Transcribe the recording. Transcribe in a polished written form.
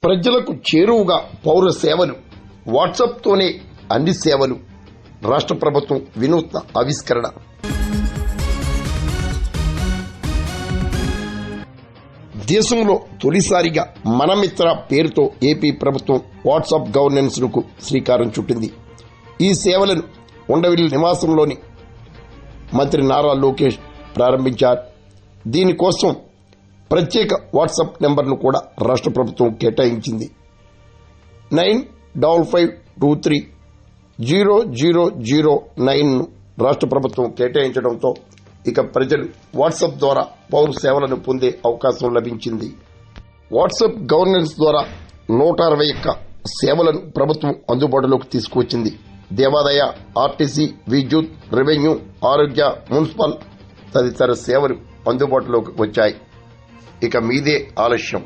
ప్రజలకు చేరువుగా పౌర సేవలు, వాట్సాప్తోనే అన్ని సేవలు. రాష్ట్ర ప్రభుత్వం వినూత్న ఆవిష్కరణ. దేశంలో తొలిసారిగా మనమిత్ర పేరుతో ఏపీ ప్రభుత్వం వాట్సాప్ గవర్నెన్స్ కు శ్రీకారం చుట్టింది. ఈ సేవలను ఉండవిల్లి నివాసంలోని మంత్రి నారా లోకేష్ ప్రారంభించారు. దీనికోసం ప్రత్యేక వాట్సాప్ నెంబర్ను కూడా రాష్ట్ర ప్రభుత్వం కేటాయించింది. 9552300009ను రాష్ట్ర ప్రభుత్వం కేటాయించడంతో ఇక ప్రజలు వాట్సాప్ ద్వారా పౌర సేవలను పొందే అవకాశం లభించింది. వాట్సాప్ గవర్నెన్స్ ద్వారా 161 సేవలను ప్రభుత్వం అందుబాటులోకి తీసుకువచ్చింది. దేవాదాయ, ఆర్టీసీ, విద్యుత్, రెవెన్యూ, ఆరోగ్య, మున్సిపల్ తదితర సేవలు అందుబాటులోకి వచ్చాయి. ఇక మీదే ఆలస్యం.